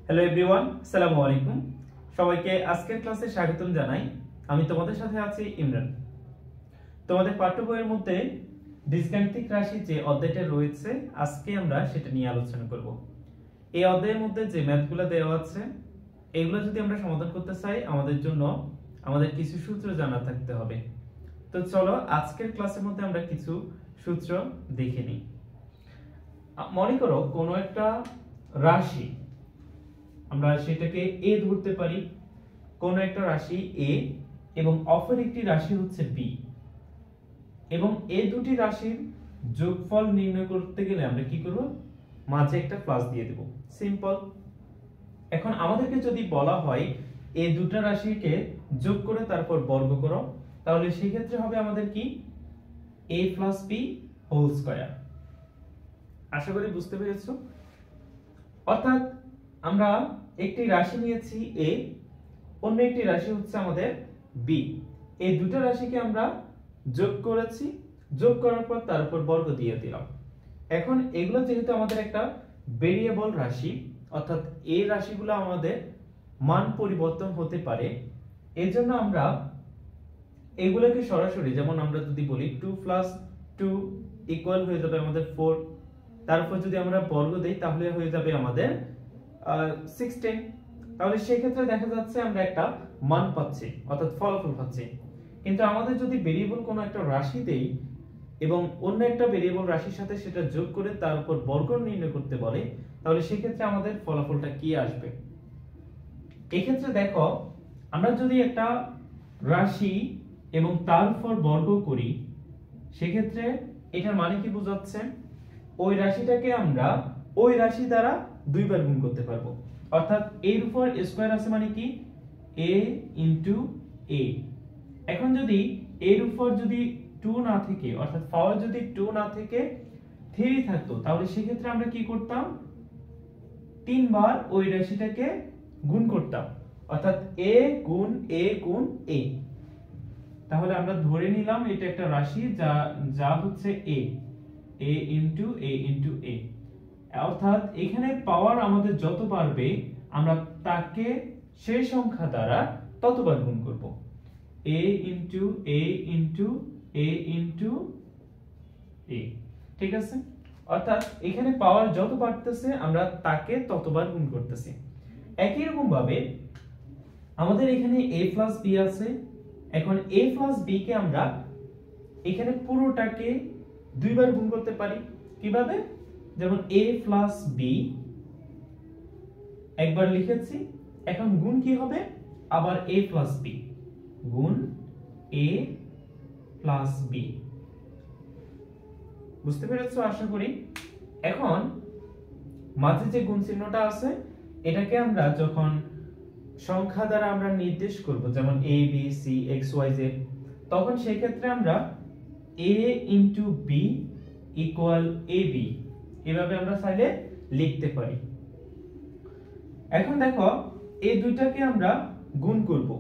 Hello everyone, আসসালামু আলাইকুম। সবাইকে আজকের ক্লাসে স্বাগতম জানাই। আমি তোমাদের সাথে আছি ইমরান। তোমাদের পাঠ্য বইয়ের মধ্যে বীজগাণিতিক রাশি যে অধ্যায়টা রয়েছে, আজকে আমরা সেটা নিয়ে আলোচনা করব। এই অধ্যায়ের মধ্যে যে ম্যাথগুলো দেওয়া আছে, এগুলো যদি আমরা সমাধান করতে চাই, আমাদের কিছু সূত্র জানা থাকতে হবে। তো চলো আজকের ক্লাসের মধ্যে আমরা কিছু সূত্র দেখে নিই। মনে করো কোনো একটা রাশি, আমরা সেটাকে a ধরতে পারি। কোন একটা রাশি a এবং অপর একটি রাশি হচ্ছে b, এবং এই দুটি রাশির যোগফল নির্ণয় করতে গেলে আমরা কি করব? মাঝে একটা প্লাস দিয়ে দেব। সিম্পল। এখন আমাদেরকে যদি বলা হয় এই দুটো রাশিকে যোগ করে তারপর বর্গ করো, তাহলে সেই ক্ষেত্রে হবে আমাদের কি a + b হোল স্কয়ার। আশা করি বুঝতে পেরেছো। অর্থাৎ আমরা একটি রাশি নিয়েছি a, অন্য একটি রাশি হচ্ছে আমাদের b। এই দুটো রাশিকে আমরা যোগ করেছি, যোগ করার পর তার উপর বর্গ দিয়ে দিলাম। এখন এগুলো যেহেতু আমাদের একটা ভেরিয়েবল রাশি, অর্থাৎ এই রাশিগুলো আমাদের মান পরিবর্তন হতে পারে, এজন্য আমরা এগুলোকে সরাসরি, যেমন আমরা যদি বলি 2 + 2 ইকুয়াল হয়ে যাবে আমাদের 4, তারপর যদি আমরা বর্গ দেই তাহলে হয়ে যাবে আমাদের 16। তাহলে সেই ক্ষেত্রে দেখা যাচ্ছে আমরা একটা মান পাচ্ছি, অর্থাৎ ফলাফল পাচ্ছি। কিন্তু আমাদের যদি ভেরিয়েবল কোনো একটা রাশি দেই এবং অন্য একটা ভেরিয়েবল রাশির সাথে সেটা যোগ করে তার উপর বর্গ নির্ণয় করতে বলে, তাহলে সেই ক্ষেত্রে আমাদের ফলাফলটা কি আসবে? এই ক্ষেত্রে দেখো, আমরা যদি একটা রাশি এবং তার উপর বর্গ করি, সেক্ষেত্রে এটার মানে কি বোঝাচ্ছে? ওই রাশিটাকে আমরা ওই রাশি দ্বারা দুইবার গুণ করতে পারবো। অর্থাৎ এর উপর স্কয়ার আছে মানে কি a * a। এখন যদি এর উপর যদি 2 না থেকে, অর্থাৎ পাওয়ার যদি 2 না থেকে 3 থাকতো, তাহলে সেই ক্ষেত্রে আমরা কি করতাম? 3 বার ওই রাশিটাকে গুণ করতাম, অর্থাৎ a গুণ a গুণ a। তাহলে আমরা ধরে নিলাম এটা একটা রাশি যা হচ্ছে a * a। অর্থাৎ এখানে পাওয়ার আমাদের যত বাড়বে, আমরা তাকে সেই সংখ্যা দ্বারা ততবার গুণ করব। a * a। ঠিক আছে? অর্থাৎ এখানে পাওয়ার যত বাড়তেছে আমরা তাকে ততবার গুণ করতেছি। একই রকম ভাবে আমাদের এখানে a + b আছে। এখন a + b কে আমরা এখানে পুরোটাকে দুইবার গুণ করতে পারি। কিভাবে? যেমন a + b একবার লিখেছি, এখন গুণ কি হবে? আবার a + b গুণ a + b। বুঝতে পেরেছো আশা করি। এখন মাঝে যে গুণ চিহ্নটা আছে, এটাকে আমরা যখন সংখ্যা দ্বারা আমরা নির্দেশ করব, যেমন a b c x y z, তখন সেই ক্ষেত্রে আমরা a * b = ab এভাবে আমরা চাইলে লিখতে পারি। এখন দেখো, এই দুইটাকে আমরা গুণ করব।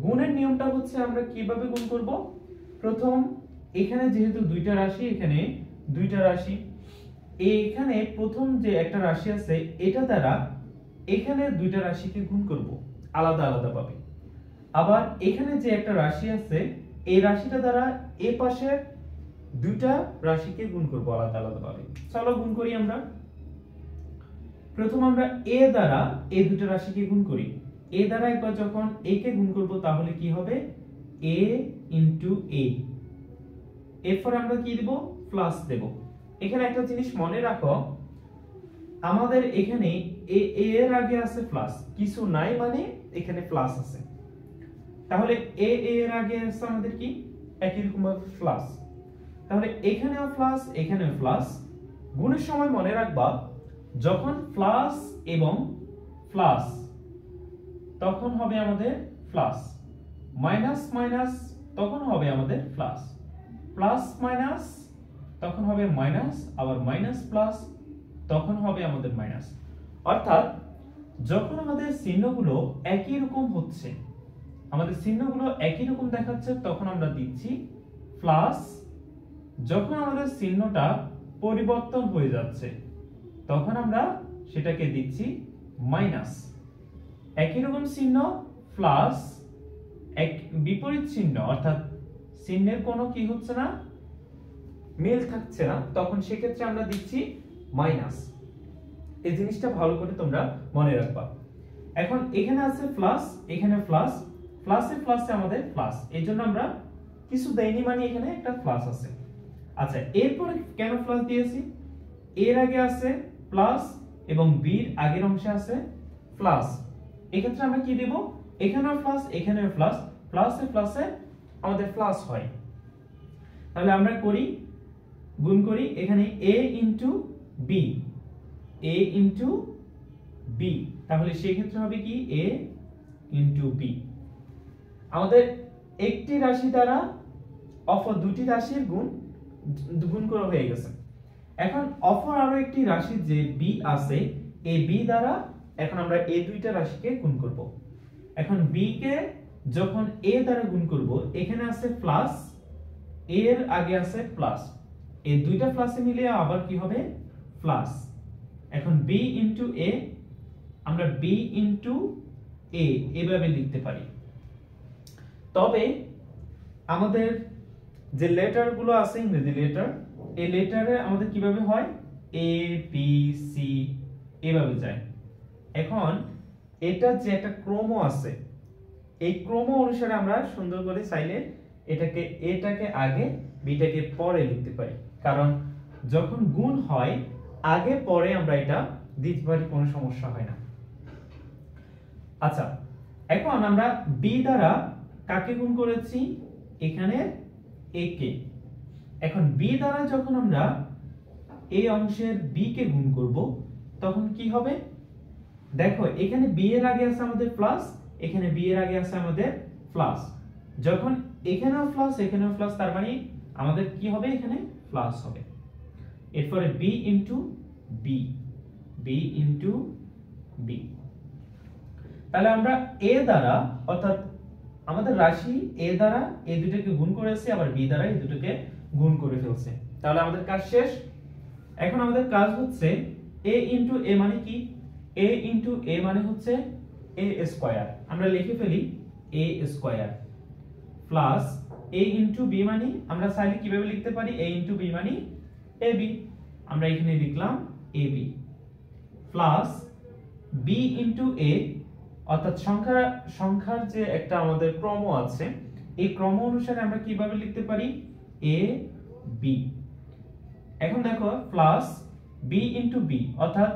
গুণের নিয়মটা হচ্ছে আমরা কিভাবে গুণ করব? প্রথম, এখানে যেহেতু দুইটা রাশি, এখানে দুইটা রাশি, এখানে প্রথম যে একটা রাশি আছে এটা দ্বারা এখানে দুইটা রাশিকে গুণ করব আলাদা আলাদা ভাবে। আবার এখানে যে একটা রাশি আছে, এই রাশিটা দ্বারা এই পাশের দুইটা রাশিকে গুণ করব আলাদা আলাদা ভাবে। চলো গুণ করি আমরা। প্রথম আমরা a দ্বারা এই দুটো রাশিকে গুণ করি। a দ্বারা একবার যখন a কে গুণ করব, তাহলে কি হবে? a * a। এরপর আমরা কি দেব? প্লাস দেব। এখানে একটা জিনিস মনে রাখো, আমাদের এখানে a এর আগে আছে প্লাস, কিছু নাই মানে এখানে প্লাস আছে। তাহলে a এর আগে আছে আমাদের কি? একই রকম ভাবে প্লাস। তাহলে এখানেও প্লাস, এখানেও প্লাস। গুণের সময় মনে রাখবা, যখন প্লাস এবং প্লাস তখন হবে আমাদের প্লাস, মাইনাস মাইনাস তখন হবে আমাদের প্লাস, প্লাস মাইনাস তখন হবে মাইনাস, আবার মাইনাস প্লাস তখন হবে আমাদের মাইনাস। অর্থাৎ যখন আমাদের চিহ্নগুলো একই রকম হচ্ছে, আমাদের চিহ্নগুলো একই রকম দেখাচ্ছে, তখন আমরা দিচ্ছি প্লাস। যখন আমাদের চিহ্নটা পরিবর্তন হয়ে যাচ্ছে, তখন আমরা সেটাকে দিচ্ছি মাইনাস, একই রকম চিহ্ন প্লাস, এক বিপরীত চিহ্ন অর্থাৎ চিহ্নের কোনো কি হচ্ছে না, মিল থাকছে না, তখন সেক্ষেত্রে আমরা দিচ্ছি মাইনাস। এই জিনিসটা ভালো করে তোমরা মনে রাখবা। এখন এখানে আছে প্লাস, এখানে প্লাস, প্লাসে প্লাসে আমাদের প্লাস, এই জন্য আমরা কিছু দেইনি, মানে এখানে একটা প্লাস আছে। আচ্ছা, এরপরে কেন প্লাস দিয়েছি, এর আগে আছে প্লাস এবং বির আগের অংশে আছে প্লাস, এক্ষেত্রে আমরা কি দেব, এখানেও প্লাস এখানেও প্লাস, প্লাসে প্লাসে আমাদের প্লাস হয়। তাহলে আমরা করি, গুণ করি, এখানে a into b, a into b, তাহলে সেই ক্ষেত্রে হবে কি a ইনটু b। আমাদের একটি রাশি দ্বারা অপর দুটি রাশির গুণ করা হয়ে গেছে। এখন অপর আরো একটি রাশি যে b আছে, এই b দ্বারা এখন আমরা এই দুইটা রাশিকে গুণ করব। এখন b কে যখন a দ্বারা গুণ করব, এখানে আছে প্লাস, এর আগে আছে প্লাস, এই দুইটা প্লাসে মিলে আবার কি হবে প্লাস। এখন b ইনটু a, আমরা b ইনটু a এভাবে লিখতে পারি। তবে আমাদের যে লেটার গুলো আছে ইংরেজি লেটার, এই লেটারে আমাদের কিভাবে হয়, a b c এভাবে যায়। এখন এটা যে একটা ক্রম আছে, এই ক্রম অনুসারে আমরা সুন্দর করে চাইলে এটাকে আগে বিটাকে পরে লিখতে পারি, কারণ যখন গুণ হয় আগে পরে আমরা এটা দিতে পারি, কোনো সমস্যা হয় না। আচ্ছা, এখন আমরা b দ্বারা কাকে গুণ করেছি, এখানে a কে। এখন b দ্বারা যখন আমরা এই অংশের b কে গুণ করব, তখন কি হবে, দেখো এখানে b এর আগে আছে আমাদের প্লাস, এখানে b এর আগে আছে আমাদের প্লাস, যখন এখানেও প্লাস এখানেও প্লাস, তার মানে আমাদের কি হবে, এখানে প্লাস হবে। এরপরে b into b, b into b। তাহলে আমরা a দ্বারা অর্থাৎ আমাদের রাশি a দ্বারা এই দুটোকে গুণ করেছি, আবার b দ্বারা এই দুটোকে গুণ করে ফেলছে, তাহলে আমাদের কাজ শেষ। এখন আমাদের কাজ হচ্ছে a ইনটু a মানে কি, a ইনটু a মানে হচ্ছে a স্কয়ার, আমরা লিখে ফেলি a square, plus a into b মানে আমরা চাইলে কিভাবে লিখতে পারি, a ইনটু b মানে ab, আমরা এখানে লিখলাম ab, plus b into a অর্থাৎ সংখ্যার যে একটা আমাদের ক্রম আছে, এই ক্রম অনুসারে আমরা কিভাবে লিখতে পারি, a b। এখন দেখো প্লাস b ইনটু b অর্থাৎ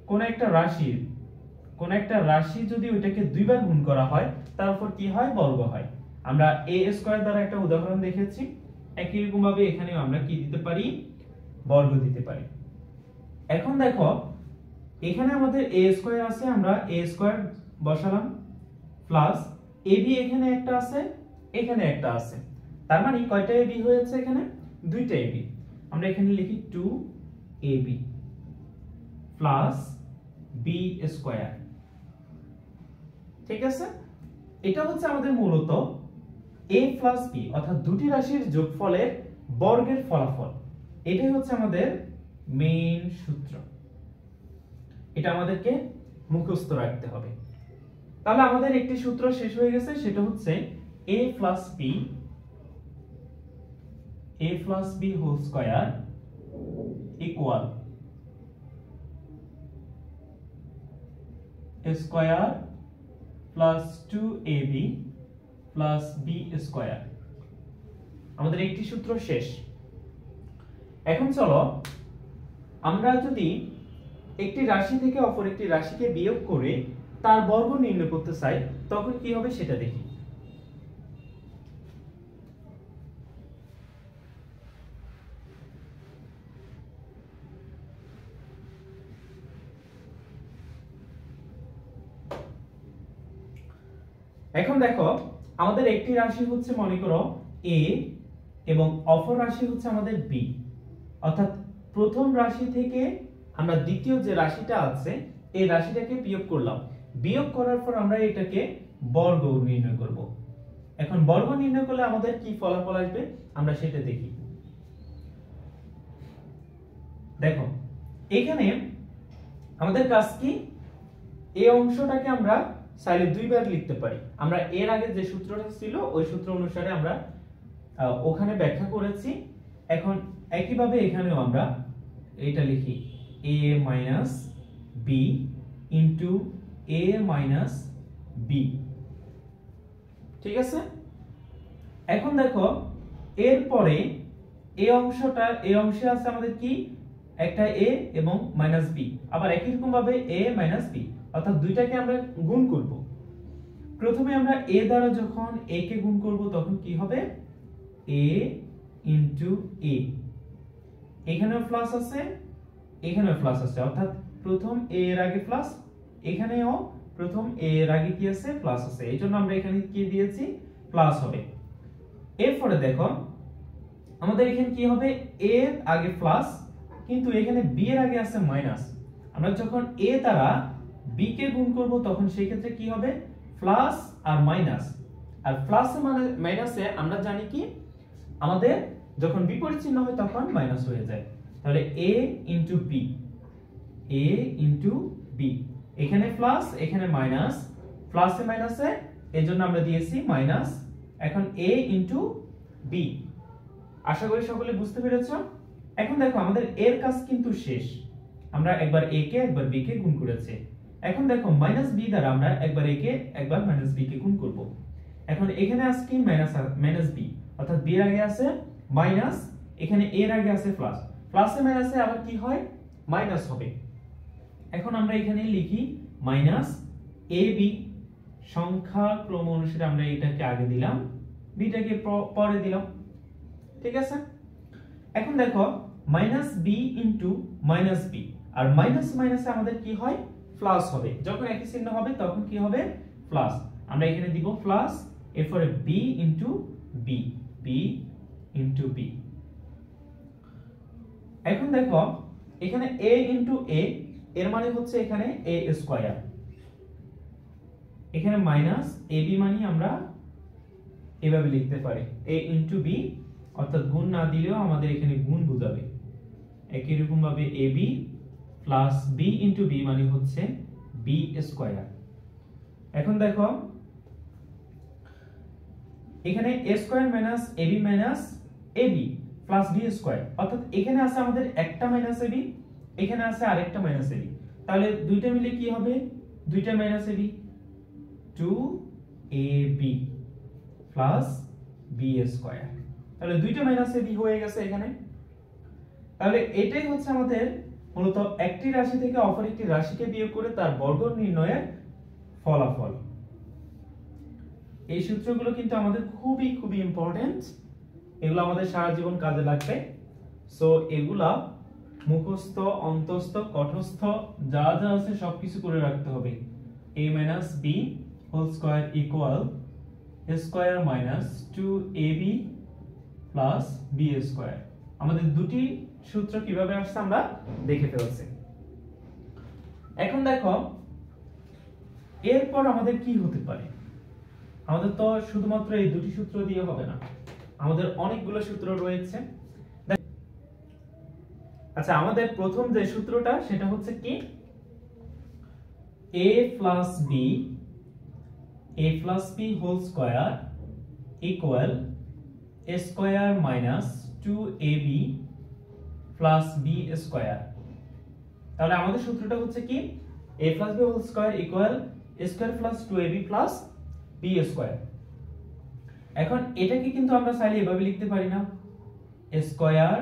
কোন একটা রাশি যদি ওইটাকে দুইবার গুণ করা হয়, তারপর কি হয়, বর্গ হয়। আমরা a স্কয়ার দ্বারা একটা উদাহরণ দেখেছি, একই রকম ভাবে এখানেও আমরা কি দিতে পারি, বর্গ দিতে পারি। এখন দেখো এখানে আমাদের a স্কয়ার আছে, আমরা a স্কয়ার বসালাম, প্লাস ab এখানে একটা আছে, এখানে একটা আছে, তার মানে কয়টা ab হয়েছে, এখানে দুইটা ab, আমরা এখানে লিখি 2ab প্লাস b স্কয়ার। ঠিক আছে, এটা হচ্ছে আমাদের মূলত a প্লাস b অর্থাৎ দুটি রাশির যোগফলের বর্গের ফলাফল, এটাই হচ্ছে আমাদের মেইন সূত্র, এটা আমাদেরকে মুখস্থ রাখতে হবে। তাহলে আমাদের একটি সূত্র শেষ হয়ে গেছে, সেটা হচ্ছে a plus b whole square equal square plus 2ab plus b square. আমাদের একটি সূত্র শেষ। এখন চলো আমরা যদি একটি রাশি থেকে অপর একটি রাশিকে বিয়োগ করে তার বর্গ নির্ণয় করতে চাই, তখন কি হবে সেটা দেখি। এখন দেখো আমাদের একটি রাশি হচ্ছে মনে করো a এবং অপর রাশি হচ্ছে আমাদের b, অর্থাৎ প্রথম রাশি থেকে আমরা দ্বিতীয় যে রাশিটা আছে এই রাশিটাকে বিয়োগ করলাম, বিয়োগ করার পর আমরা এটাকে বর্গ নির্ণয় করব। এখন বর্গ নির্ণয় করলে আমাদের কি ফলাফল আসবে আমরা সেটা দেখি। দেখো এখানে আমাদের কাজ কি, এই অংশটাকে আমরা চাইলে দুইবার লিখতে পারি। আমরা এর আগে যে সূত্রটা ছিল ওই সূত্র অনুসারে আমরা ওখানে ব্যাখ্যা করেছি। এখন একইভাবে এখানেও আমরা এটা লিখি a minus b into a minus b। ঠিক আছে, এখন দেখো এরপরে এই অংশে আছে আমাদের কি একটা a এবং মাইনাস b, আবার একই রকম ভাবে a মাইনাস b, অর্থাৎ দুইটাকে আমরা গুণ করব। প্রথমে আমরা a দ্বারা যখন a কে গুণ করব তখন কি হবে a ইনটু a, এখানেও প্লাস আছে এখানেও প্লাস আছে, অর্থাৎ প্রথম a এর আগে প্লাস, এখানেও প্রথম a এর আগে কি আছে প্লাস আছে, এইজন্য আমরা এখানে কি দিয়েছি প্লাস হবে। এরপরে দেখো আমাদের এখানে কি হবে a এর আগে প্লাস, কিন্তু এখানে b এর আগে আছে মাইনাস। আমরা যখন a দ্বারা b কে গুণ করব তখন সেই ক্ষেত্রে কি হবে প্লাস আর মাইনাস, আর প্লাস মানে মাইনাসে আমরা জানি কি আমাদের যখন বিপরীত চিহ্ন হয় তখন মাইনাস হয়ে যায়। তাহলে a into b, a into b, এখানে প্লাস এখানে মাইনাস, প্লাসে মাইনাসে এজন্য আমরা দিয়েছি মাইনাস। এখন a ইনটু b, আশা করি সকলে বুঝতে পেরেছো। এখন দেখো আমাদের এর কাজ কিন্তু শেষ, আমরা একবার a কে একবার b কে গুণ করেছি। এখন দেখো মাইনাস b দ্বারা আমরা একবার a কে একবার মাইনাস b কে গুণ করব। এখন এখানে আছে কি মাইনাস b, অর্থাৎ b এর আগে আছে মাইনাস, এখানে a এর আগে আছে প্লাস, প্লাসে মাইনাসে আবার কি হয় মাইনাস হবে। এখন আমরা এখানে লিখি মাইনাস ab, সংখ্যা ক্রম অনুসারে আমরা এটাকে আগে দিলাম বিটাকে পরে দিলাম। ঠিক আছে, এখন দেখো minus b into minus b, আর মাইনাস মাইনাসে আমাদের কি হয় প্লাস হবে, যখন একই চিহ্ন হবে তখন কি হবে প্লাস, আমরা এখানে দিব প্লাস, এরপরে b into b, b into b। এখন দেখো এখানে a ইনটু a, এর মানে হচ্ছে এখানে a স্কয়ার, এখানে মাইনাস ab মানে আমরা এভাবে লিখতে পারি a ইনটু b, অর্থাৎ গুণ না দিলেও আমাদের এখানে গুণ বোঝাবে। একই রকম ভাবে ab plus b into b মানে হচ্ছে b স্কয়ার। এখন দেখো এখানে a square minus ab minus ab plus b square, অর্থাৎ এখানে আছে আমাদের একটা মাইনাস ab, এখানে আছে আরেকটা মাইনাস ab, তাহলে দুইটা মিলে কি হবে দুইটা minus ab, 2ab plus b square, তাহলে দুইটা মাইনাস ab হয়ে গেছে এখানে। তাহলে এটাই হচ্ছে আমাদের মূলত একটি রাশি থেকে অপর একটি রাশিকে বিয়োগ করে তার বর্গ নির্ণয়ের ফলাফল। এই সূত্রগুলো কিন্তু আমাদের খুবই খুবই ইম্পর্টেন্ট, এগুলো আমাদের সারা জীবন কাজে লাগবে। সো এগুলা মুখস্থ অন্তস্থ কঠস্থ যা যা আছে সবকিছু করে রাখতে হবে। a b whole square equal a square minus 2ab plus b square. আমাদের দুটি সূত্র কিভাবে আসছে আমরা দেখে ফেলছি। এখন দেখো এরপর আমাদের কি হতে পারে, আমাদের তো শুধুমাত্র এই দুটি সূত্র দিয়ে হবে না, আমাদের অনেকগুলো সূত্র রয়েছে। আচ্ছা, আমাদের প্রথম যে সূত্রটা সেটা হচ্ছে কি a plus b whole square equal a square minus 2ab plus b square. তাহলে আমাদের সূত্রটা হচ্ছে কি a plus b whole square equal a square plus 2ab plus b square. এখন এটাকে কিন্তু আমরা চাইলে এভাবে লিখতে পারি না, a square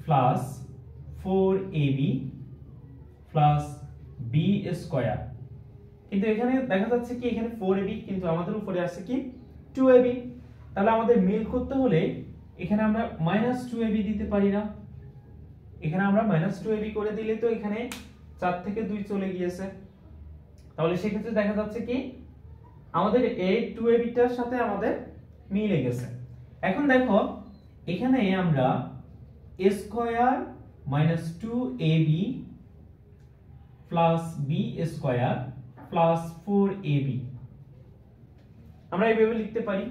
plus 4ab plus b square, কিন্তু এখানে দেখা যাচ্ছে কি এখানে 4ab কিন্তু আমাদের উপরে আছে কি 2ab, তাহলে আমাদের মিল করতে হলে এখানে আমরা -2ab দিতে পারি না, এখানে আমরা -2ab করে দিলে তো এখানে 4 থেকে 2 চলে গিয়েছে, তাহলে সেক্ষেত্রে দেখা যাচ্ছে কি আমাদের এই 2ab টার সাথে আমাদের মিলে গেছে। এখন দেখো এখানে আমরা a square minus 2ab plus b square plus 4ab আমরা এইভাবে লিখতে পারি।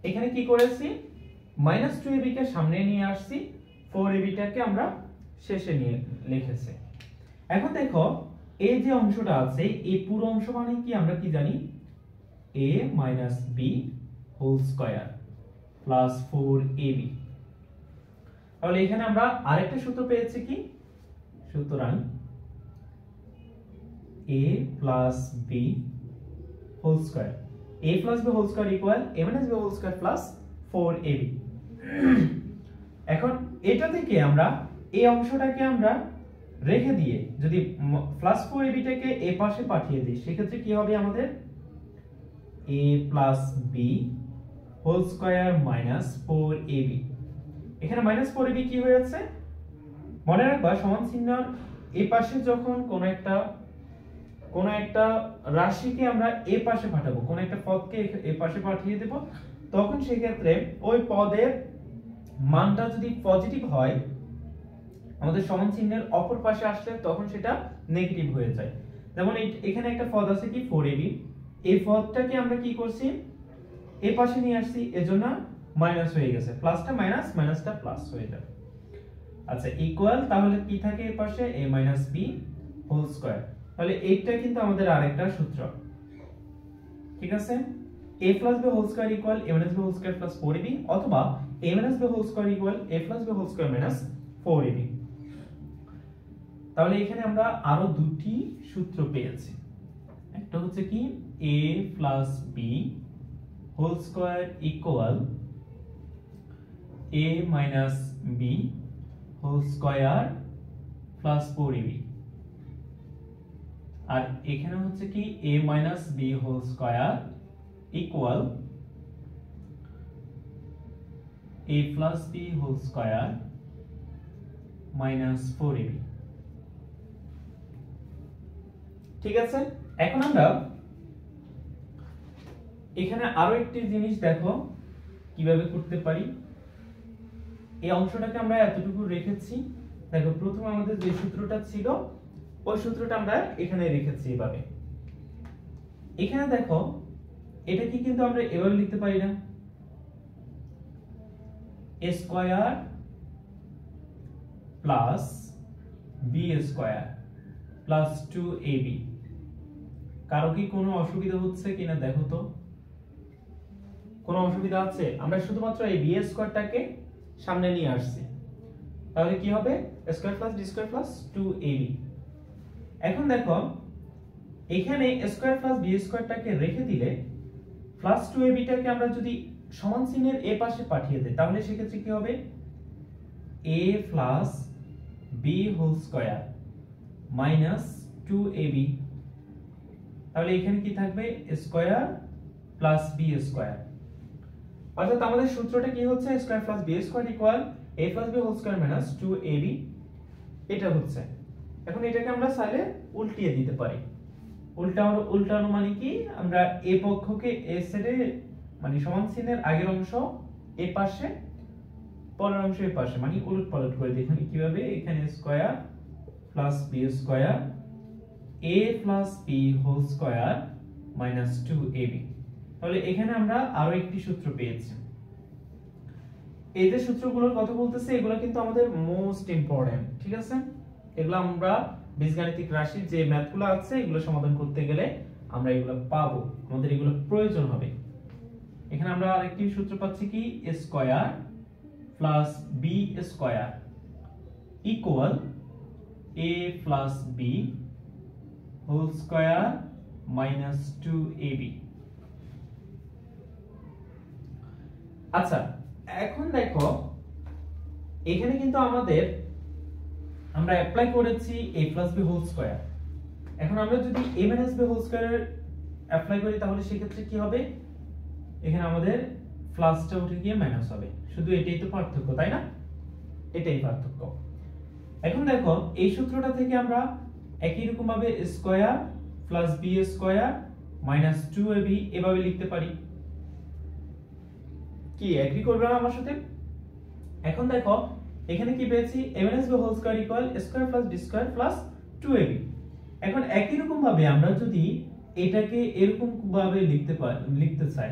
এখানে কি করেছি -2ab কে সামনে নিয়ে আসছি, 4ab টাকে আমরা শেষে নিয়ে লিখেছি। এখন দেখো এই যে অংশটা আছে এই পুরো অংশ মানে কি আমরা কি জানি a minus b whole square plus 4ab। তাহলে এখানে আমরা আরেকটা সূত্র পেয়েছি কি, সুতরাং a plus b whole square, a plus b whole square equal a minus b whole square plus 4ab। এখন এটা থেকে আমরা এই অংশটাকে আমরা রেখে দিয়ে যদি প্লাস 4ab টাকে এ পাশে পাঠিয়ে দিই সেক্ষেত্রে কি হবে আমাদের a plus b whole square minus 4ab। এখানে মাইনাস 4ab কি হয়েছে মনে রাখবা, সমান চিহ্ন এই পাশে যখন কোন একটা রাশিকে আমরা এ পাশে পাঠাবো, কোন একটা পদকে এ পাশে পাঠিয়ে দেব, তখন সেই ক্ষেত্রে ওই পদের মানটা যদি পজিটিভ হয় আমাদের সমান চিহ্নের অপর পাশে আসলে তখন সেটা নেগেটিভ হয়ে যায়। যেমন এখানে একটা পদ আছে কি 4ab, এই পদটাকে আমরা কি করছি এই পাশে নিয়ে আসছি, এজন্য মাইনাস হয়ে গেছে, প্লাসটা মাইনাস মাইনাসটা প্লাস হয়ে যাবে। আচ্ছা ইকুয়াল, তাহলে কি থাকে এই পাশে a minus b whole square. তাহলে এইটা কিন্তু আমাদের আরেকটা সূত্র, ঠিক আছে। a plus b whole square equal a minus b whole square plus 4ab, অথবা a minus b whole square equal a plus b whole square minus 4ab। তাহলে এখানে আমরা আরো দুটি সূত্র পেয়েছি, একটা হচ্ছে কি a plus b whole square equal a minus b whole square plus 4ab, আর এখানে হচ্ছে কি a minus b whole square equal a plus b whole square minus 4ab। ঠিক আছে, এখন আমরা এখানে আরো একটি জিনিস দেখো কিভাবে করতে পারি। এই অংশটাকে আমরা এতটুকু রেখেছি, দেখো প্রথমে আমাদের যে সূত্রটা ছিল ওই সূত্রটা আমরা এখানে রেখেছি এভাবে। এখানে দেখো এটা কি কিন্তু আমরা এভাবে লিখতে পারি না, a square plus b square plus 2ab। কারো কি কোনো অসুবিধা হচ্ছে কিনা দেখো তো, কোনো অসুবিধা আছে? আমরা শুধুমাত্র এই b স্কয়ারটাকে সামনে নিয়ে আসছি, তাহলে কি হবে a square plus b square plus 2ab। এখন দেখো এখানে a স্কয়ার প্লাস b স্কয়ারটাকে রেখে দিলে প্লাস 2ab টাকে আমরা যদি সমান চিহ্নের এ পাশে পাঠিয়ে দেই তাহলে সেক্ষেত্রে কি হবে a plus b whole square minus 2ab। তাহলে এখানে কি থাকবে স্কয়ার প্লাস b স্কয়ার, অর্থাৎ আমাদের সূত্রটা কি হচ্ছে square plus b square equal a plus b whole square minus 2ab। এটা হচ্ছে, এখন এটাকে আমরা চাইলে উল্টিয়ে দিতে পারি। উল্টানো মানে কি, আমরা এ পক্ষকে এ সাইডে মানে সমান চিহ্নের আগের অংশ এ পাশে, পরের অংশ এ পাশে, মানে উলটপালট করে দিই। এখানে কিভাবে, এখানে square plus b square a plus b whole square minus 2ab। তাহলে এখানে আমরা আরো একটি সূত্র পেয়েছি। এই যে সূত্রগুলোর কথা বলতেছে এগুলো কিন্তু আমাদের মোস্ট ইম্পর্টেন্ট, ঠিক আছে। এগুলো আমরা বীজগাণিতিক রাশির যে ম্যাথগুলো আছে এগুলো সমাধান করতে গেলে আমরা এগুলো পাবো, আমাদের এগুলো প্রয়োজন হবে। এখানে আমরা আরেকটি সূত্র পাচ্ছি কি square plus b square equal a plus b whole square minus 2ab। আচ্ছা এখন দেখো এখানে কিন্তু আমরা অ্যাপ্লাই করেছি a plus b whole square. এখন আমরা যদি a minus b whole square apply করি তাহলে সেক্ষেত্রে কি হবে, এখানে আমাদের প্লাসটা উঠে গিয়ে মাইনাস হবে, শুধু এটাই তো পার্থক্য, তাই না? এটাই পার্থক্য। এখন দেখো এই সূত্রটা থেকে আমরা একই রকম ভাবে square plus b square minus 2ab এভাবে লিখতে পারি। কি এগ্রি করবে না আমার সাথে? এখন দেখো এখানে কি পেয়েছি a minus b whole square equal square plus b square plus 2ab। এখন একই রকম ভাবে আমরা যদি এটাকে এরকম ভাবে লিখতে চাই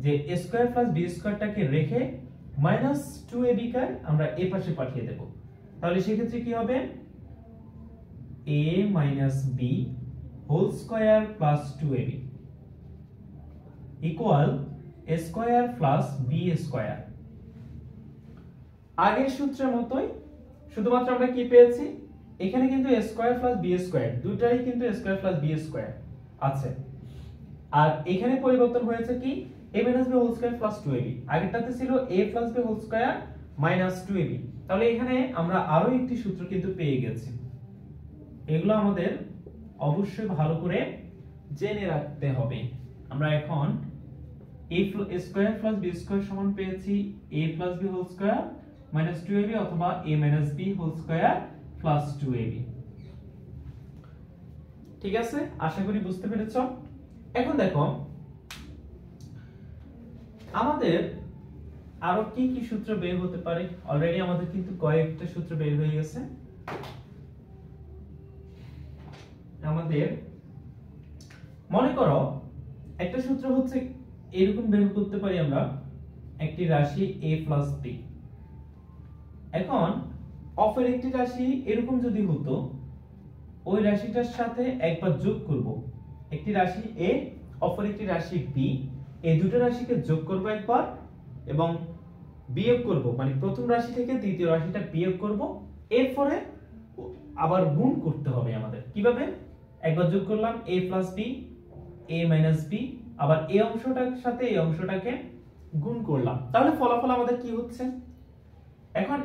যে a স্কয়ার প্লাস b স্কয়ারটাকে রেখে মাইনাস 2ab কে আমরা এই পাশে পাঠিয়ে দেব, তাহলে সেই ক্ষেত্রে কি হবে a minus b whole square plus 2ab equal a square plus b square। আগের সূত্রের মতোই শুধুমাত্র আমরা কি পেয়েছি, এখানে কিন্তু a square plus b square দুটাই কিন্তু a square plus b square আছে, আর এখানে পরিবর্তন হয়েছে কি a minus b whole square plus 2ab, আগেরটাতে ছিল a plus b whole square minus 2ab। তাহলে এখানে আমরা আরো একটি সূত্র কিন্তু পেয়ে গেছি। এগুলো আমাদের অবশ্যই ভালো করে জেনে রাখতে হবে। আমরা এখন a square plus b square সমান পেয়েছি a plus b whole square minus 2ab অথবা a minus b whole square plus 2ab। ঠিক আছে, আশা করি বুঝতে পেরেছো। এখন দেখো আমাদের আরো কি কি সূত্র বের হতে পারে। অলরেডি আমাদের কিন্তু কয়েকটা সূত্র বের হয়ে গেছে। আমাদের মনে করো একটা সূত্র হচ্ছে এরকম বের করতে পারি আমরা, একটি রাশি a plus b। এখন অপর একটি রাশি এরকম যদি হতো, ওই রাশিটার সাথে একবার যোগ করব, একটি রাশি a অপর একটি রাশি b, এই দুটো রাশিকে যোগ করব একবার এবং বিয়োগ করব, মানে প্রথম রাশি থেকে দ্বিতীয় রাশিটা বিয়োগ করব, এরপরে আবার গুণ করতে হবে আমাদের। কিভাবে? একবার যোগ করলাম a plus b, a minus b, আবার এই অংশটার সাথে এই অংশটাকে গুণ করলাম, তাহলে ফলাফল আমাদের কি হচ্ছে। এখন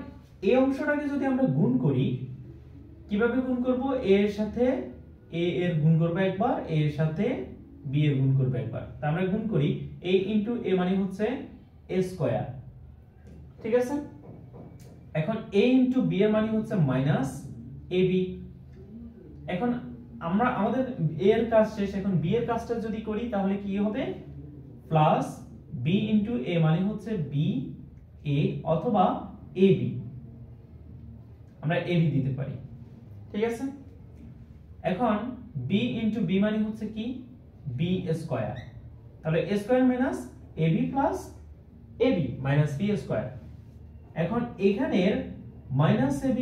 এই অংশটাকে যদি আমরা গুণ করি, কিভাবে গুণ করব? a এর সাথে a এর গুণ করব একবার, a এর সাথে b এর গুণ করব একবার। তা আমরা গুণ করি a into a মানে হচ্ছে a স্কয়ার, ঠিক আছে। এখন a into b এর মানে হচ্ছে মাইনাস ab। এখন আমরা আমাদের a এর কাজ শেষ, এখন b এর কাজটা যদি করি তাহলে কি হবে? প্লাস b into a মানে হচ্ছে b a অথবা ab, আমরা ab দিতে পারি, ঠিক আছে। এখন b into b মানে হচ্ছে কি? b স্কয়ার, তাহলে a square minus ab plus ab minus b square. এখন এখানের মাইনাস ab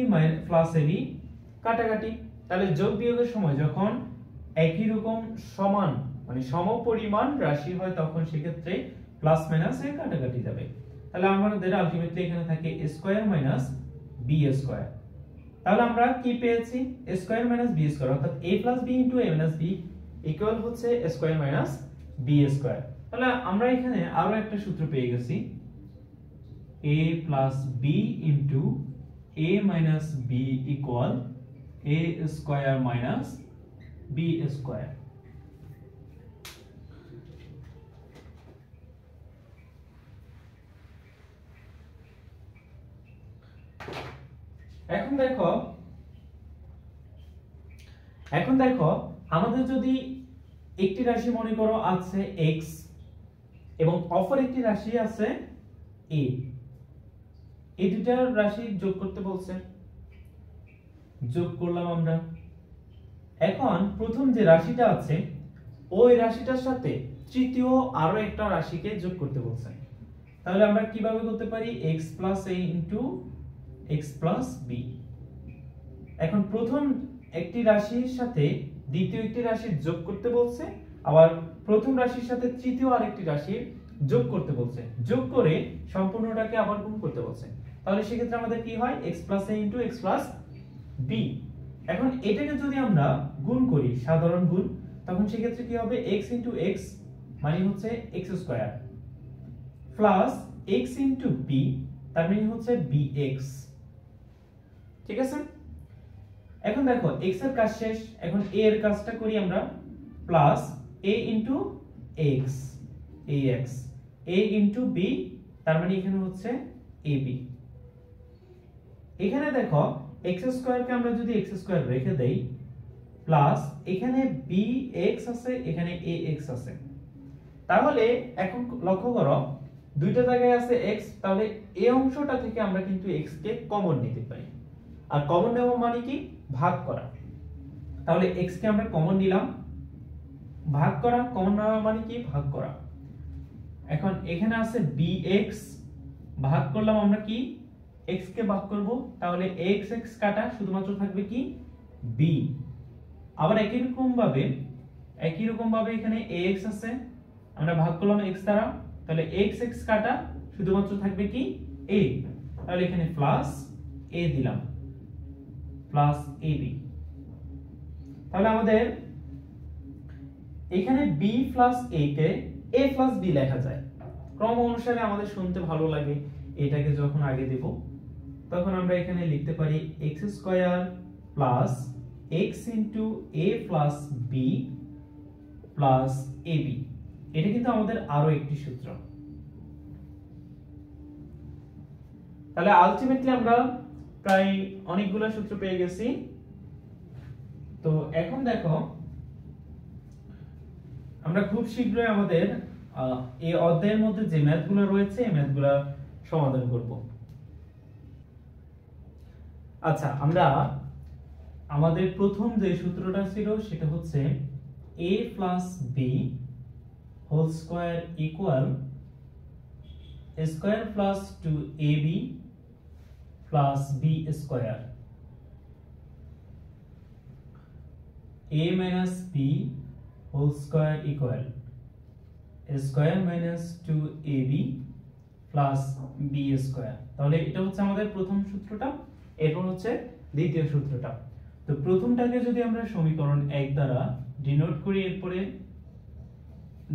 প্লাস ab কাটাকাটি, তাহলে যোগ বিয়োগের সময় যখন একই রকম সমান মানে সমপরিমাণ রাশি হয় তখন সেক্ষেত্রে প্লাস মাইনাস এর কাটাকাটি যাবে। তাহলে আমাদের আলটিমেটলি এখানে থাকে a square minus b square. তাহলে আমরা কি পেয়েছি? a square minus b square, অর্থাৎ a plus b into a minus b equal হচ্ছে a square minus b square. তাহলে আমরা এখানে আরো একটা সূত্র পেয়ে গেছি, a plus b into a minus b equal a square minus b square. এখন দেখো আমাদের যদি একটি রাশি মনে করো আছে x এবং অপর একটি রাশি আছে a, এই দুটো রাশি যোগ করতে বলছে, যোগ করলাম আমরা। এখন প্রথম যে রাশিটা আছে ওই রাশিটার সাথে তৃতীয় আরো একটা রাশিকে যোগ করতে বলছে, তাহলে আমরা কিভাবে করতে পারি? x plus a into x plus b। এখন প্রথম একটি রাশির সাথে দ্বিতীয় একটি রাশির যোগ করতে বলছে, আবার প্রথম রাশির সাথে তৃতীয় আরেকটি রাশির যোগ করতে বলছে, যোগ করে সম্পূর্ণটাকে আবার গুণ করতে বলছে। তাহলে সেক্ষেত্রে আমাদের কি হয়? x plus a into x plus b। এখন এটাকে যদি আমরা গুণ করি, সাধারণ গুণ, তখন সেক্ষেত্রে কি হবে? x into x মানে হচ্ছে x square plus x into b তার মানে হচ্ছে bx, ঠিক আছে। এখন দেখো x এর কাজ শেষ, এখন a এর কাজটা করি আমরা, plus a into x ax, a into b তার মানে এখানে হচ্ছে ab। এখানে দেখো x স্কয়ার কে আমরা যদি x স্কয়ার রেখে দেই, প্লাস এখানে bx আছে, এখানে ax আছে, তাহলে এখন লক্ষ্য করো দুইটা জায়গায় আছে x, তাহলে এই অংশটা থেকে আমরা কিন্তু x কে কমন নিতে পারি, আর কমন নেওয়া মানে কি? ভাগ করা। তাহলে x কে আমরা কমন নিলাম, ভাগ করা, কমন নেওয়া মানে কি? ভাগ করা। এখন এখানে আছে bx, ভাগ করলাম আমরা কি? x কে ভাগ করব, তাহলে x x কাটা শুধুমাত্র থাকবে কি? b, আবার একই রকম ভাবে এখানে ax আছে, আমরা ভাগ করলাম x দ্বারা, তাহলে x x কাটা শুধুমাত্র থাকবে কি a, তাহলে এখানে প্লাস a দিলাম প্লাস ab। তাহলে আমাদের এখানে b plus a K a plus b লেখা যায়। ক্রম অনুসারে আমাদের শুনতে ভালো লাগে, এটাকে যখন আগে দেব তখন আমরা এখানে লিখতে পারি x square plus x into a plus b plus ab। এটা কিন্তু আমাদের আরো একটি সূত্র। তাহলে আলটিমেটলি আমরা প্রায় অনেকগুলো সূত্র পেয়ে গেছি। তো এখন দেখো আমরা খুব শীঘ্রই আমাদের এই অধ্যায়ের মধ্যে যে ম্যাথগুলো রয়েছে এই ম্যাথগুলো সমাধান করব। আচ্ছা, আমরা আমাদের প্রথম যে সূত্রটা ছিল সেটা হচ্ছে a plus b whole square equal square plus 2ab plus b square, a minus b whole square equal square minus 2ab plus b square. তাহলে এটা হচ্ছে আমাদের প্রথম সূত্রটা, এরপর হচ্ছে দ্বিতীয় সূত্রটা। তো প্রথমটাকে যদি আমরা সমীকরণ 1 দ্বারা ডিনোট করি, এরপরে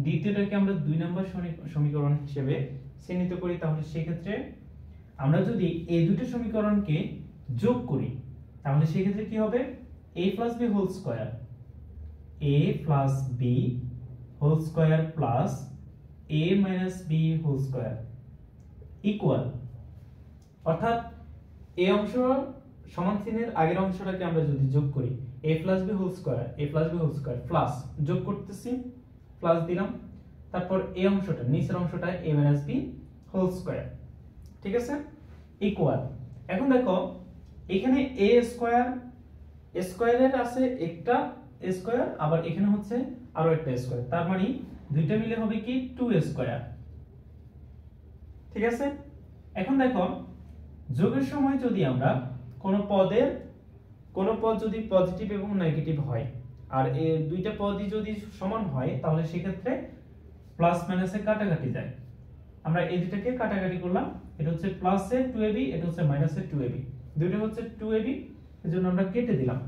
দ্বিতীয়টাকে আমরা 2 নম্বর সমীকরণ হিসেবে চিহ্নিত করি, তাহলে সেই ক্ষেত্রে আমরা যদি এই দুটো সমীকরণকে যোগ করি তাহলে সেই ক্ষেত্রে কি হবে, a plus b whole square, a plus b whole square plus a minus b whole square equal, অর্থাৎ এই অংশ সমান চিহ্নের আগের অংশটাকে আমরা যদি যোগ করি a plus b whole square, a plus b whole square plus যোগ করতেছি প্লাস দিলাম, তারপর এই অংশটা নিচের অংশটা a minus b whole square, ঠিক আছে, ইকুয়াল। এখন দেখো এখানে a স্কয়ার স্কয়ারের আছে একটা স্কয়ার, আবার এখানে হচ্ছে আরো একটা স্কয়ার, তার মানে দুইটা মিলে হবে কি 2 স্কয়ার, ঠিক আছে। এখন দেখো যোগের সময় যদি আমরা কোন পদ যদি পজিটিভ এবং নেগেটিভ হয় আর এই দুইটা পদই যদি সমান হয় তাহলে সেই ক্ষেত্রে প্লাস মাইনাসে কাটাকাটি যায়। আমরা এই দুটাকে কাটাকাটি করলাম, এটা হচ্ছে প্লাসে 2ab, এটা হচ্ছে মাইনাসে 2ab, দুটো হচ্ছে 2ab, এজন্য আমরা কেটে দিলাম।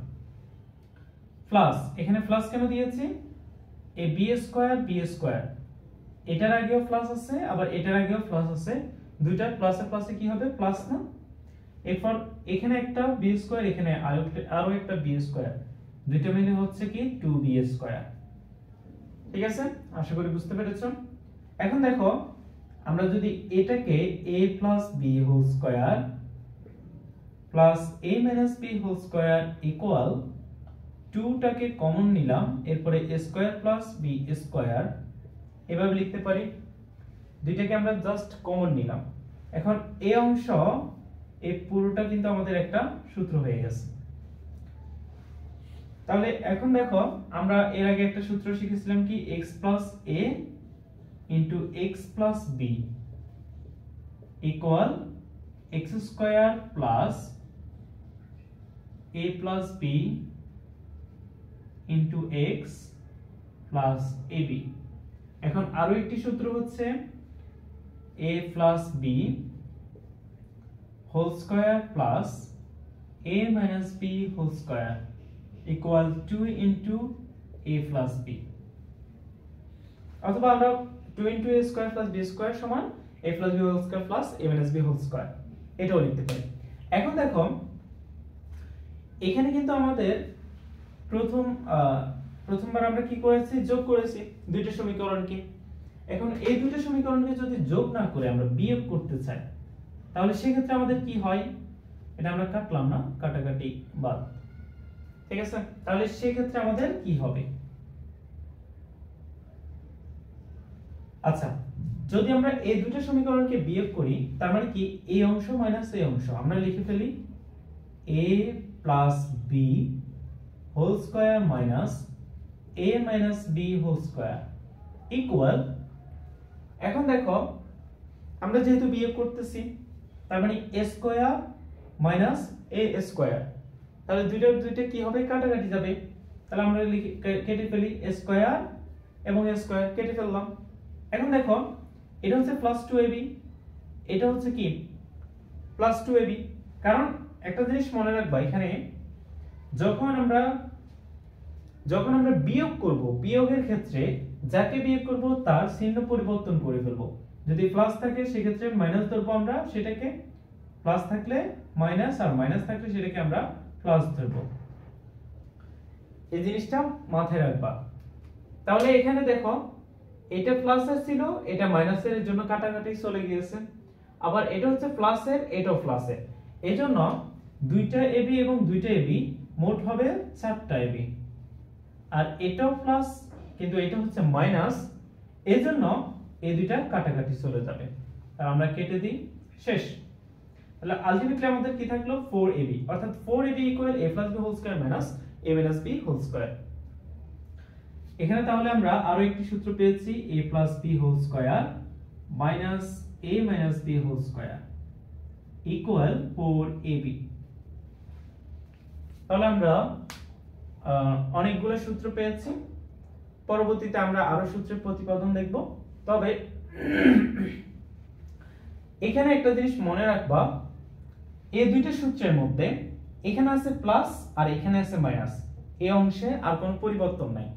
প্লাস এখানে প্লাস কেন দিয়েছি, a b square b square, এটার আগেও প্লাস আছে আবার এটার আগেও প্লাস আছে, দুইটা প্লাসে প্লাসে কি হবে প্লাস না, এরপর এখানে একটা b স্কয়ার, এখানে আরো একটা b স্কয়ার, দুইটা মিলে হচ্ছে কি 2b স্কয়ার, ঠিক আছে, আশা করি বুঝতে পেরেছো। এখন দেখো আমরা যদি এটাকে a plus b whole square plus a minus b whole square equal 2 টাকে কমন নিলাম, এরপরে a square plus b square এভাবে লিখতে পারি, দুইটাকে আমরা জাস্ট কমন নিলাম। এখন এই অংশ এই পুরোটা কিন্তু আমাদের একটা সূত্র হয়ে গেছে। তাহলে এখন দেখো আমরা এর আগে একটা সূত্র শিখেছিলাম কি x plus a into x plus b equal x square plus a plus b into x plus ab। এখন আরো একটি সূত্র হচ্ছে a plus b whole square plus a minus b whole square equal 2 into a plus b, অথবা আমরা 2 into a square plus b square সমান a plus b whole square plus a minus b whole square, এটাও লিখতে পারি। এখন দেখো এখানে কিন্তু আমাদের প্রথমবার আমরা কি করেছি, যোগ করেছি দুইটা সমীকরণকে। এখন এই দুইটা সমীকরণকে যদি যোগ না করে আমরা বিয়োগ করতে চাই তাহলে সেই ক্ষেত্রে আমাদের কি হয়, এটা আমরা কাটলাম না, কাটাকাটি বাদ, ঠিক আছে। তাহলে সেই ক্ষেত্রে আমাদের কি হবে, আচ্ছা যদি আমরা এই দুটো সমীকরণকে বিয়োগ করি তার মানে কি এই অংশ মাইনাস এই অংশ আমরা লিখে ফেলি a plus b whole square minus a minus b whole square equal, এখন দেখো আমরা যেহেতু বিয়োগ করতেছি তার মানে a square minus a square, তাহলে দুইটা কি হবে কাটাকাটি যাবে, তাহলে আমরা কেটে ফেলি a স্কয়ার এবং a স্কয়ার কেটে ফেললাম। এখন দেখো এটা হচ্ছে +2ab, এটা হচ্ছে কি +2ab। কারণ একটা জিনিস মনে রাখবা, এখানে যখন আমরা বিয়োগ করব, বিয়োগের ক্ষেত্রে যাকে বিয়োগ করব তার চিহ্ন পরিবর্তন করে ফেলব। যদি প্লাস থাকে সেক্ষেত্রে মাইনাস ধরবো আমরা সেটাকে, প্লাস থাকলে মাইনাস, আর মাইনাস থাকলে সেটাকে আমরা প্লাস ধরবো। এই জিনিসটা মাথায় রাখবা। তাহলে এখানে দেখো এটা প্লাসের ছিল, এটা মাইনাসের, এর জন্য কাটাকাটি চলে গিয়েছে। আবার এটা হচ্ছে প্লাসের, এটাও প্লাসের, এজন্য দুইটা এবি এবং দুইটা এবি মোট হবে 4টা এবি। আর এটাও প্লাস কিন্তু এটা হচ্ছে মাইনাস, এজন্য এই দুইটা কাটাকাটি চলে যাবে। আর আমরা কেটে দিই, শেষ। তাহলে আলটিমেটলি আমাদের কি থাকলো 4ab, অর্থাৎ 4ab = a + b whole square minus a - b whole square. এখানে তাহলে আমরা আরো একটি সূত্র পেয়েছি, a + b whole square minus a - b whole square equal 4ab। তাহলে আমরা অনেকগুলো সূত্র পেয়েছি, পরবর্তীতে আমরা আরো সূত্রের প্রতিপাদন দেখব। তবে এখানে একটা জিনিস মনে রাখবা, এই দুইটা সূত্রের মধ্যে এখানে আছে প্লাস আর এখানে আছে মাইনাস, এই অংশে আর কোনো পরিবর্তন নাই।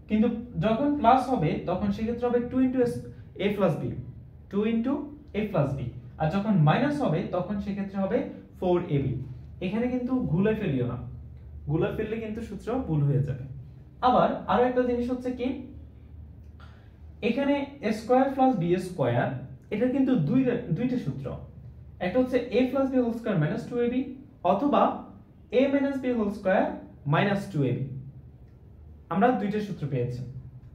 কিন্তু যখন প্লাস হবে তখন সেক্ষেত্রে হবে 2 * a + b, 2 * a + b, আর যখন মাইনাস হবে তখন সেক্ষেত্রে হবে 4ab। এখানে কিন্তু গুলে ফেলিও না, গুলে ফেললে কিন্তু সূত্র ভুল হয়ে যাবে। আবার আরো একটা জিনিস হচ্ছে কি, এখানে a স্কয়ার + b স্কয়ার, এটা কিন্তু দুইটা সূত্র। একটা হচ্ছে a + b whole square minus 2ab, অথবা a - b whole square minus 2ab। আমরা দুইটা সূত্র পেয়েছি।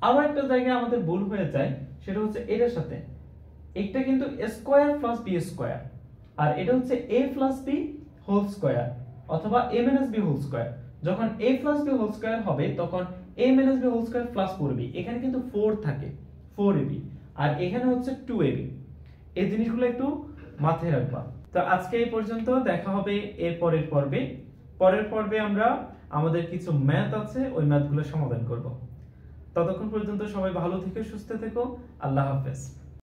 আরো একটা জায়গায় আমাদের ভুল হয়ে যায়, সেটা হচ্ছে এটার সাথে, একটা কিন্তু a স্কয়ার + b স্কয়ার, আর এটা হচ্ছে a + b হোল স্কয়ার অথবা a - b হোল স্কয়ার। যখন a + b হোল স্কয়ার হবে তখন a - b whole square + 4b, এখানে কিন্তু 4 থাকে, 4ab, আর এখানে হচ্ছে 2ab। এই জিনিসগুলো একটু মাথায় রাখবা। তো আজকে এই পর্যন্ত, দেখা হবে এর পরের পর্বে। পরের পর্বে আমরা আমাদের কিছু ম্যাথ আছে, ওই ম্যাথগুলো সমাধান করব। ততক্ষণ পর্যন্ত সবাই ভালো থেকো, সুস্থ থেকো, আল্লাহ হাফেজ।